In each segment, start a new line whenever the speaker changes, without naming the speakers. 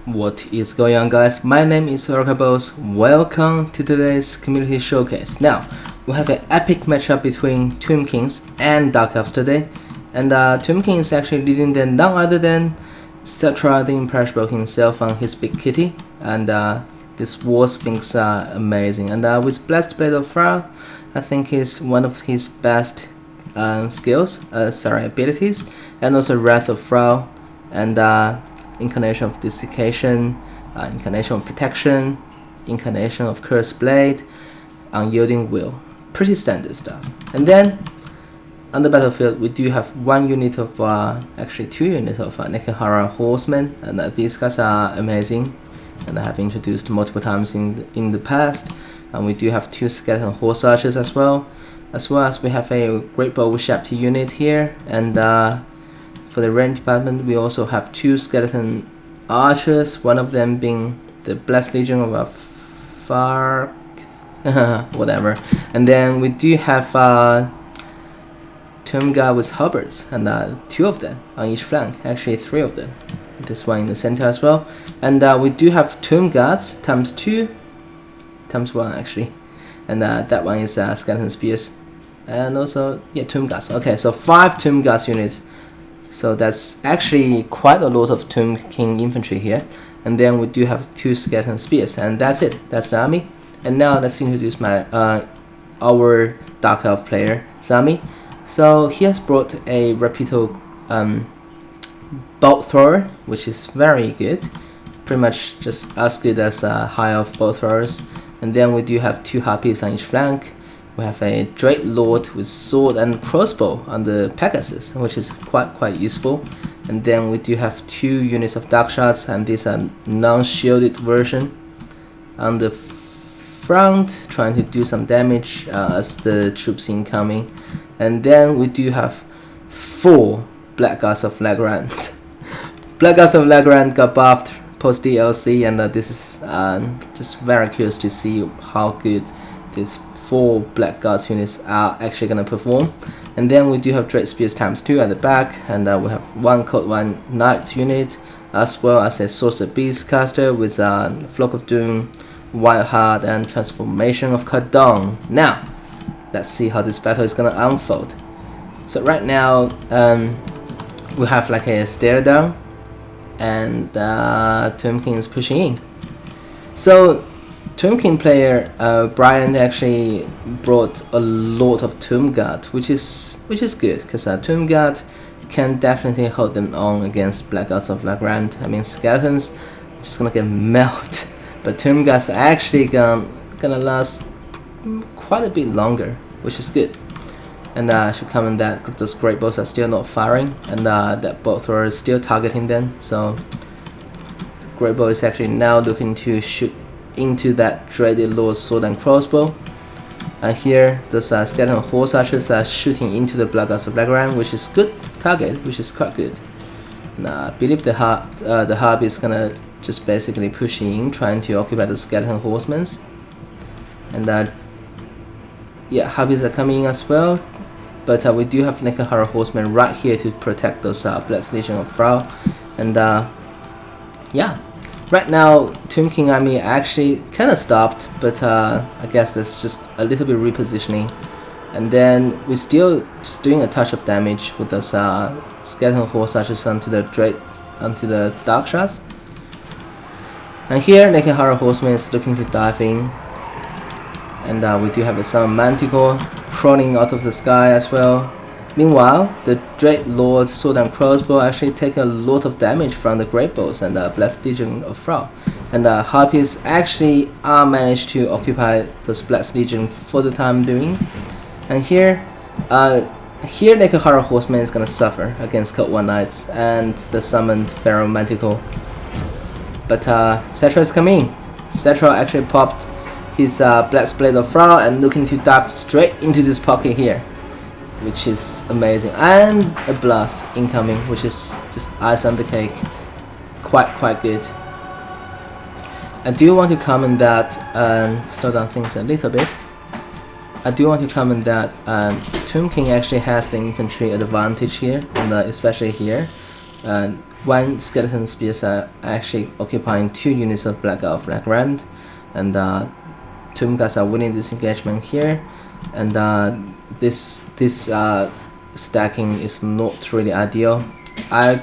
What is going on, guys? My name is Orokaboss. Welcome to today's community showcase. Now, we have an epic matchup between Tomb Kings and Dark Elves today. And Tomb King is actually leading them none other than Cetra the Imperishable himself on his big kitty. And this war sphinx are amazing. And with Blessed Blade of Fire, I think is one of his best abilities. And also Wrath of Frau and Incarnation of Desiccation, Incarnation of Protection, Incarnation of Cursed Blade, Unyielding Will. Pretty standard stuff. And then on the battlefield, we do have one unit of, actually two units of Nekahara Horsemen, and these guys are amazing, and I have introduced multiple times in the past. And we do have two Skeleton Horse Archers as well as we have a Great Bow with Shapti unit here, and for the range department, we also have two Skeleton Archers, one of them being the Blessed Legion of a Far... whatever. And then we do have Tomb Guard with halberds, and two of them on each flank, actually three of them. This one in the center as well. And we do have Tomb Guards times 2, times 1 actually. And that one is Skeleton Spears. And also, yeah, Tomb Guards. Okay, so 5 Tomb Guards units. So that's actually quite a lot of Tomb King infantry here. And then we do have 2 Skeleton Spears, and that's it. That's the army. And now let's introduce my our Dark Elf player, Sami. So he has brought a Rapido bolt thrower, which is very good. Pretty much just as good as High Elf bolt throwers. And then we do have 2 Harpies on each flank. We have a Dread Lord with sword and crossbow on the Pegasus, which is quite useful. And then we do have 2 units of Dark Shots, and these are non-shielded version on the front, trying to do some damage as the troops incoming. And then we do have 4 Black Gods of Lagrand. Black Gods of Lagrand got buffed post DLC, and this is just very curious to see how good these 4 Black Gods units are actually going to perform. And then we do have Dread Spears times 2 at the back, and we have 1 Code 1 Knight unit, as well as a Sorcerer Beast caster with Flock of Doom, Wild Heart, and Transformation of Cardon. Now, let's see how this battle is going to unfold. So right now, we have like a stare down, and Tomb King is pushing in. So Tomb King player Blynd actually brought a lot of Tomb Guard, which is good, because Tomb Guard can definitely hold them on against Black Gods of Lagrand. I mean, skeletons just gonna get melted, but Tomb Guards are actually gonna last quite a bit longer, which is good. And I should comment that those Great Bows are still not firing, and that bolt thrower is still targeting them. So Great Bow is actually now looking to shoot into that Dreaded Lord sword and crossbow. And here those Skeleton Horse Archers are shooting into the Black Gods of Lagrand, which is good target, which is quite good. And I believe the Harpy is gonna just basically push in, trying to occupy the Skeleton Horsemen. And yeah, Harpies are coming in as well, but we do have Nekahara Horsemen right here to protect those Blessed Legion of Frau. And yeah, right now Tomb King army actually kind of stopped, but I guess it's just a little bit repositioning. And then we're still just doing a touch of damage with those Skeleton Horse Archers onto the Dark Shots. And here Nekahara Horseman is looking to dive in. And we do have some Manticore crawling out of the sky as well. Meanwhile, the Dread Lord sword and crossbow actually take a lot of damage from the Great Bows and the Blessed Legion of Frau. And the Harpies actually are managed to occupy those Blessed Legion for the time being. And here Nekahara Horseman is gonna suffer against Code 1 Knights and the summoned Pharaoh Manticore. But Cetra is coming. Cetra actually popped his Blessed Blade of Frau and looking to dive straight into this pocket here, which is amazing. And a blast incoming, which is just ice on the cake. Quite good. I do want to comment that, slow down things a little bit. I do want to comment that Tomb King actually has the infantry advantage here, and especially here. one skeleton spears are actually occupying 2 units of Black Elf Land, and Tomb Guards are winning this engagement here, and this stacking is not really ideal. I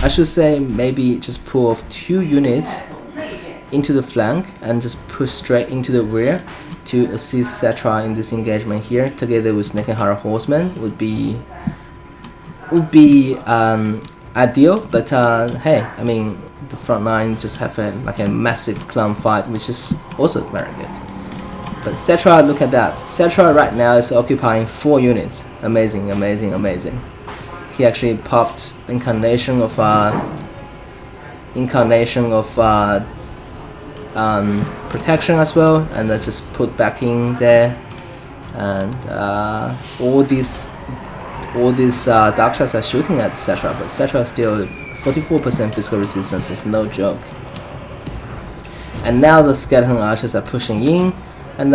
should say maybe just pull off 2 units into the flank and just push straight into the rear to assist Cetra in this engagement here, together with Nekenhara Horseman would be ideal. But hey, I mean, the front line just have a massive clown fight, which is also very good. But Cetra, look at that. Cetra right now is occupying 4 units. Amazing, amazing, amazing. He actually popped incarnation of protection as well, and just put back in there, and all these dark shots are shooting at Cetra, but Cetra still 44% physical resistance is no joke. And now the skeleton archers are pushing in, and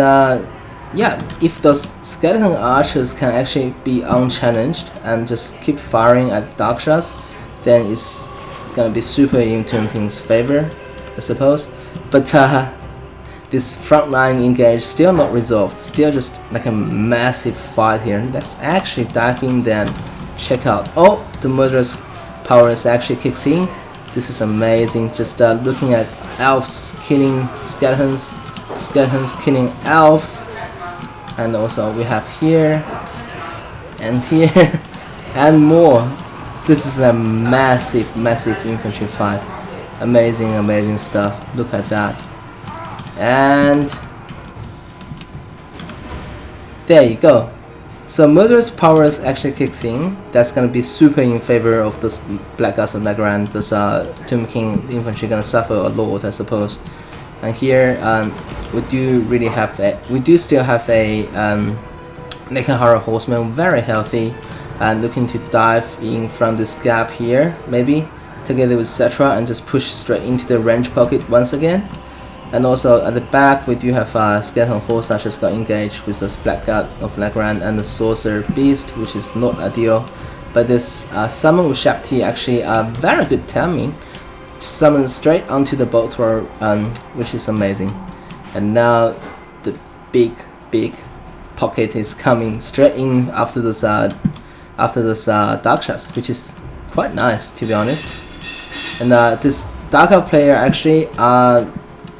yeah, if those skeleton archers can actually be unchallenged and just keep firing at dark shots, then it's gonna be super in Tomb King's favor, I suppose. But this frontline engage still not resolved, still just like a massive fight here. Let's actually dive in then check out. Oh, the murderous powers actually kicks in. This is amazing. Just looking at elves killing skeletons, skeletons killing elves, and also we have here and here and more. This is a massive infantry fight. Amazing, amazing stuff. Look at that. And there you go. So murderous powers actually kicks in. That's gonna be super in favor of this Black Guards of Nagrand. This Tomb King infantry gonna suffer a lot, I suppose. And here we do still have a Nekenhara Horseman, very healthy, and looking to dive in from this gap here, maybe together with Cetra, and just push straight into the range pocket once again. And also at the back we do have Skeleton Horse that just got engaged with this Black Guard of Nagrand and the Sorcerer Beast, which is not ideal. But this summon with Shakti actually very good timing to summon straight onto the bolt thrower, which is amazing. And now the big pocket is coming straight in after this dark shots, which is quite nice, to be honest. And this Dark Elf player actually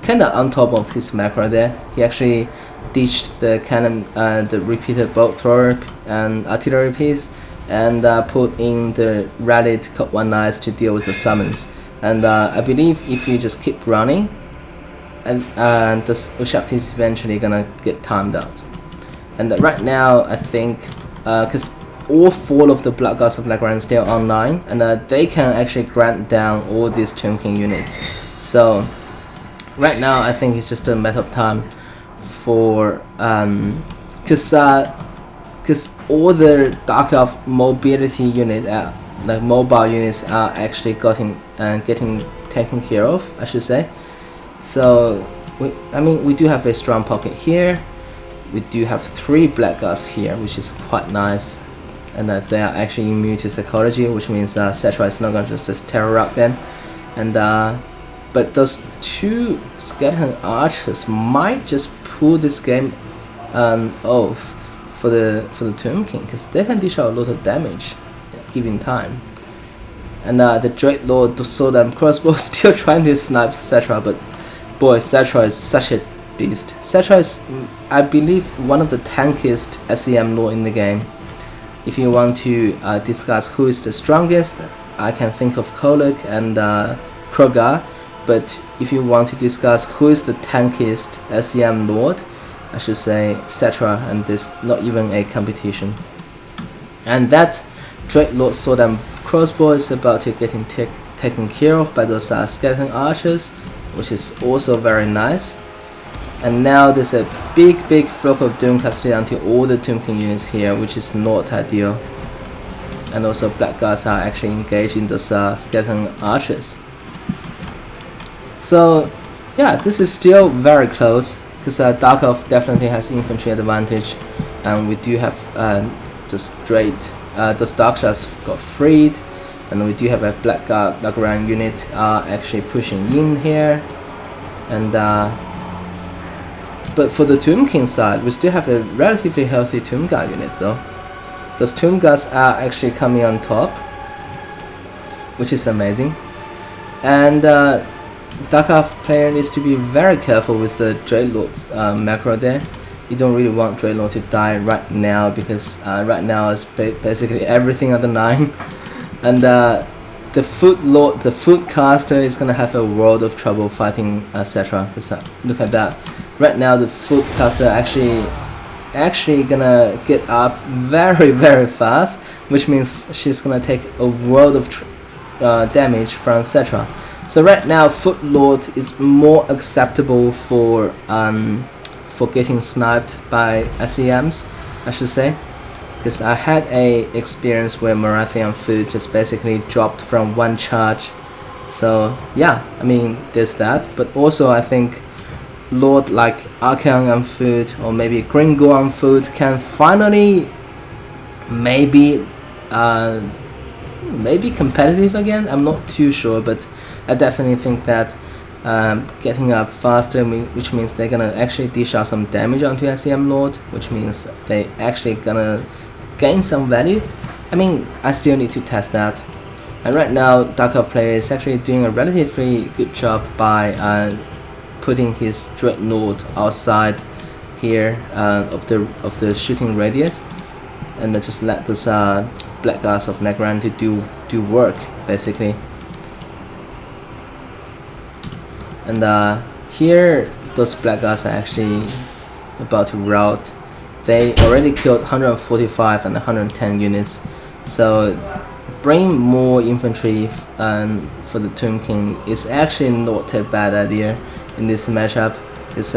kinda on top of his macro there. He actually ditched the cannon, the repeated bolt thrower and artillery piece, and put in the rallied Code 1 Knights to deal with the summons. And I believe if you just keep running, and the Ushakti is eventually gonna get timed out. And right now I think because all 4 of the Black Guards of Nagrand still online, and they can actually grant down all these Tomb King units. So right now I think it's just a matter of time for because all the Dark Elf mobility unit, like mobile units, are actually getting taken care of, I should say. So we do have a strong pocket here. We do have 3 Black Guards here, which is quite nice. And they are actually immune to psychology, which means Cetra is not going to just terror out them. And but those 2 skeleton archers might just pull this game off for the Tomb King, because they can dish out a lot of damage given time. And the Dreadlord Sword and Crossbow still trying to snipe Cetra, but boy, Cetra is such a beast. Cetra is, I believe, one of the tankiest SEM lord in the game. If you want to discuss who is the strongest, I can think of Kolek and Krogar. But if you want to discuss who is the tankiest SEM lord, I should say Cetra, and there's not even a competition. And that Dreadlord Sword and Crossbow is about to get taken care of by those skeleton archers, which is also very nice. And now there's a big flock of Doom casted onto all the Tomb King units here, which is not ideal. And also Black Guards are actually engaged in those skeleton archers. So yeah, this is still very close, because Dark Elf definitely has infantry advantage, and we do have just great those dark shots got freed, and we do have a Black Guard Lagran unit actually pushing in here, and but for the Tomb King side, we still have a relatively healthy Tomb Guard unit though. Those Tomb Guards are actually coming on top, which is amazing. And Dark Elf player needs to be very careful with the Dreadlord's macro there. You don't really want Dreadlord to die right now, because right now it's basically everything under 9. And the Foot Lord, the Foot Caster, is gonna have a world of trouble fighting etc. Look at that. Right now the Foot Caster actually gonna get up very fast, which means she's gonna take a world of damage from etc. So right now Foot Lord is more acceptable for getting sniped by SEMs, I should say, because I had a experience where Marathian Foot just basically dropped from 1 charge. So yeah, I mean there's that, but also I think Lord like Archeon on Foot or maybe Gringo on Foot can finally maybe competitive again. I'm not too sure, but I definitely think that getting up faster, which means they're gonna actually dish out some damage onto SEM Lord, which means they actually gonna gain some value. I mean, I still need to test that. And right now Dark Elf player is actually doing a relatively good job by putting his Dreadnought outside here of the shooting radius, and just let those Black Guards of Lagran to do work basically. And here those Black Guards are actually about to rout. They already killed 145 and 110 units, so bring more infantry for the Tomb King is actually not a bad idea in this matchup. It's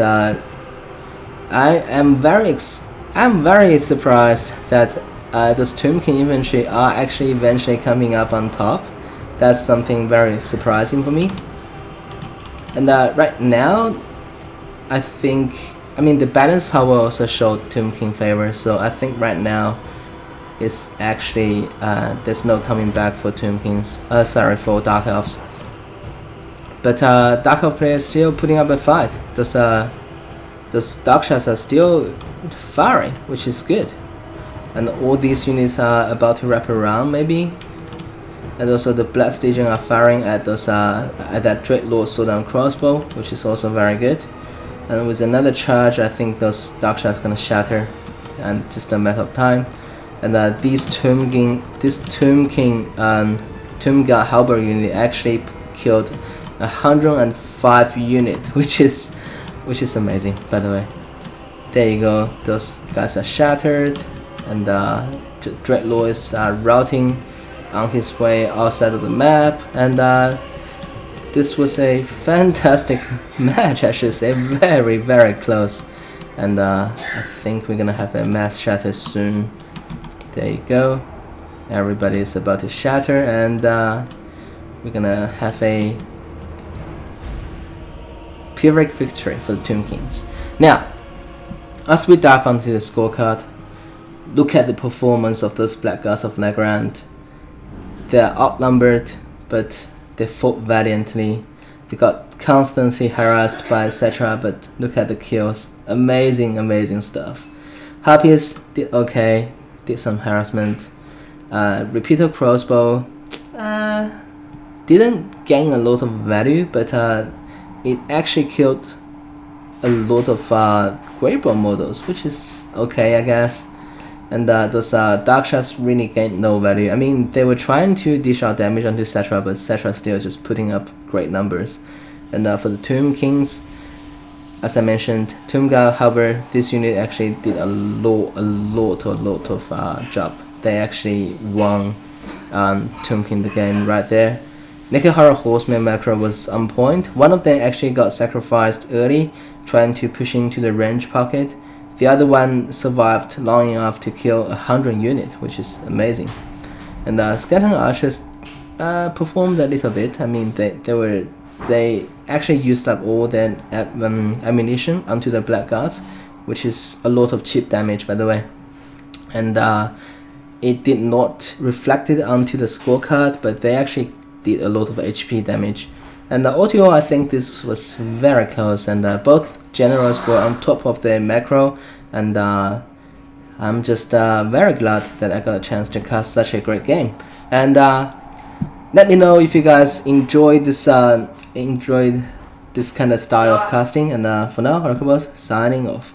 I'm very surprised that those Tomb King infantry are actually eventually coming up on top. That's something very surprising for me. And right now, I think, I mean, the balance power also showed Tomb King favor, so I think right now it's actually there's no coming back for Tomb Kings. Sorry, for Dark Elves. But Dark Elf players still putting up a fight. Those Dark Shots are still firing, which is good. And all these units are about to wrap around maybe. And also the Blessed Legion are firing at those at that Dreadlord Sword and Crossbow, which is also very good. And with another charge, I think those Dark Shots gonna shatter, and just a matter of time. And this Tomb King Tomb Guard Halberd unit actually killed 105 units, which is amazing, by the way. There you go. Those guys are shattered, and Dreadlord is routing on his way outside of the map, and this was a fantastic match, I should say. Very close, and I think we're gonna have a mass shatter soon. There you go. Everybody is about to shatter, and we're gonna have a Pyrrhic victory for the Tomb Kings. Now, as we dive onto the scorecard, look at the performance of those Black Guards of Lagran. They are outnumbered, but they fought valiantly. They got constantly harassed by etc. But look at the kills. Amazing stuff. Harpies did okay, did some harassment. Repeater Crossbow didn't gain a lot of value, but it actually killed a lot of Greybone models, which is okay, I guess. And those Dark Shots really gained no value. I mean, they were trying to dish out damage onto Cetra, but Cetra still just putting up great numbers. And for the Tomb Kings, as I mentioned, Tomb Guard Halberd, this unit actually did a lot of job. They actually won Tomb King the game right there. Naked Horror Horseman macro was on point. One of them actually got sacrificed early, trying to push into the range pocket. The other one survived long enough to kill 100 units, which is amazing. And Skeleton Archers performed a little bit. I mean, they actually used up all their ammunition onto the Black Guards, which is a lot of cheap damage, by the way. And it did not reflect it onto the scorecard, but they actually did a lot of HP damage. And overall, I think this was very close, and both generals were on top of their macro, and I'm just very glad that I got a chance to cast such a great game. And let me know if you guys enjoyed this kind of style of casting. And for now, Orokaboss signing off.